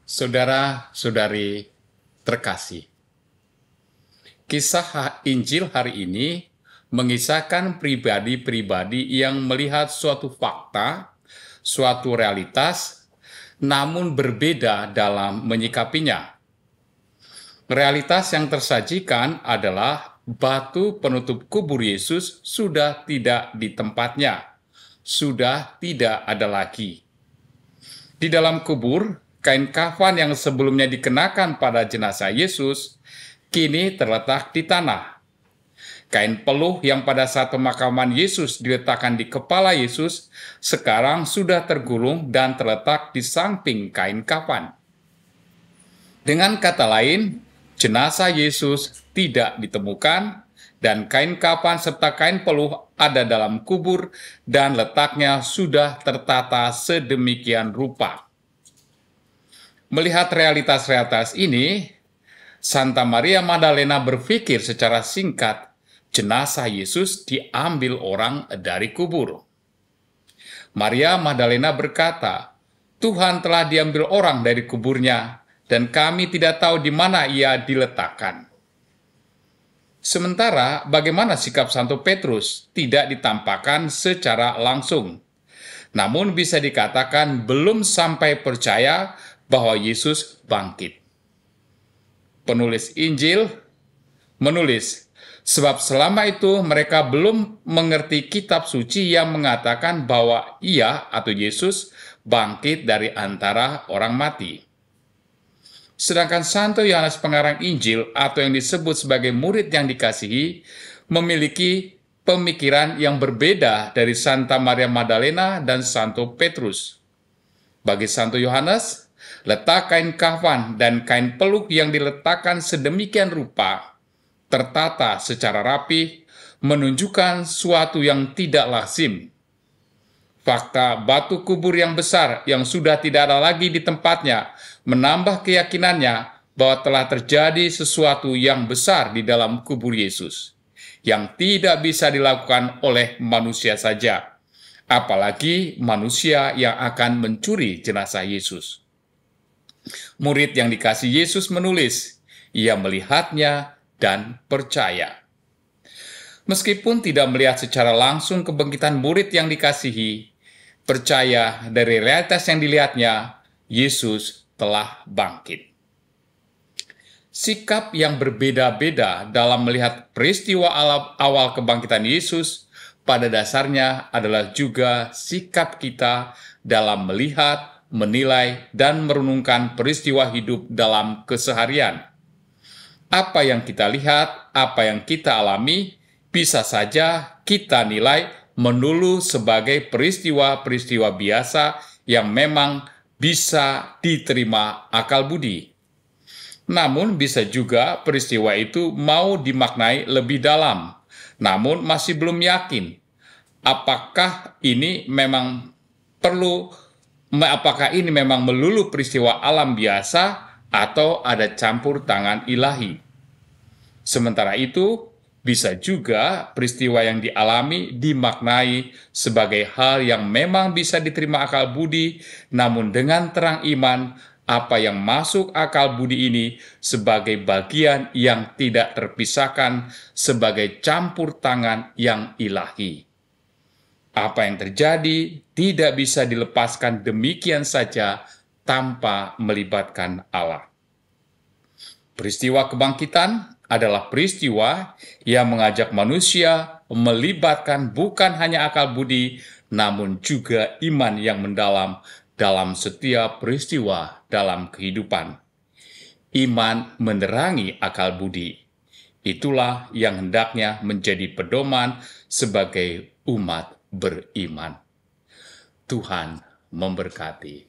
Saudara-saudari terkasih, kisah Injil hari ini mengisahkan pribadi-pribadi yang melihat suatu fakta, suatu realitas, namun berbeda dalam menyikapinya. Realitas yang tersajikan adalah batu penutup kubur Yesus sudah tidak di tempatnya, sudah tidak ada lagi. Di dalam kubur, kain kafan yang sebelumnya dikenakan pada jenazah Yesus kini terletak di tanah. Kain peluh yang pada saat pemakaman Yesus diletakkan di kepala Yesus sekarang sudah tergulung dan terletak di samping kain kafan. Dengan kata lain, jenazah Yesus tidak ditemukan dan kain kafan serta kain peluh ada dalam kubur dan letaknya sudah tertata sedemikian rupa. Melihat realitas-realitas ini, Santa Maria Magdalena berpikir secara singkat, jenazah Yesus diambil orang dari kubur. Maria Magdalena berkata, Tuhan telah diambil orang dari kuburnya, dan kami tidak tahu di mana ia diletakkan. Sementara bagaimana sikap Santo Petrus tidak ditampakkan secara langsung. Namun bisa dikatakan belum sampai percaya bahwa Yesus bangkit. Penulis Injil menulis, sebab selama itu mereka belum mengerti kitab suci yang mengatakan bahwa ia atau Yesus bangkit dari antara orang mati. Sedangkan Santo Yohanes Pengarang Injil atau yang disebut sebagai murid yang dikasihi memiliki pemikiran yang berbeda dari Santa Maria Magdalena dan Santo Petrus. Bagi Santo Yohanes, letak kain kafan dan kain peluh yang diletakkan sedemikian rupa, tertata secara rapi, menunjukkan suatu yang tidak lazim. Fakta batu kubur yang besar yang sudah tidak ada lagi di tempatnya menambah keyakinannya bahwa telah terjadi sesuatu yang besar di dalam kubur Yesus, yang tidak bisa dilakukan oleh manusia saja, apalagi manusia yang akan mencuri jenazah Yesus. Murid yang dikasih Yesus menulis, ia melihatnya dan percaya. Meskipun tidak melihat secara langsung kebangkitan murid yang dikasihi, percaya dari realitas yang dilihatnya, Yesus telah bangkit. Sikap yang berbeda-beda dalam melihat peristiwa awal kebangkitan Yesus pada dasarnya adalah juga sikap kita dalam melihat, menilai, dan merenungkan peristiwa hidup dalam keseharian. Apa yang kita lihat, apa yang kita alami, bisa saja kita nilai melulu sebagai peristiwa-peristiwa biasa yang memang bisa diterima akal budi. Namun bisa juga peristiwa itu mau dimaknai lebih dalam, namun masih belum yakin apakah ini memang melulu peristiwa alam biasa atau ada campur tangan ilahi. Sementara itu, bisa juga peristiwa yang dialami dimaknai sebagai hal yang memang bisa diterima akal budi, namun dengan terang iman, apa yang masuk akal budi ini sebagai bagian yang tidak terpisahkan sebagai campur tangan yang ilahi. Apa yang terjadi tidak bisa dilepaskan demikian saja tanpa melibatkan Allah. Peristiwa kebangkitan adalah peristiwa yang mengajak manusia melibatkan bukan hanya akal budi, namun juga iman yang mendalam dalam setiap peristiwa dalam kehidupan. Iman menerangi akal budi. Itulah yang hendaknya menjadi pedoman sebagai umat beriman. Tuhan memberkati.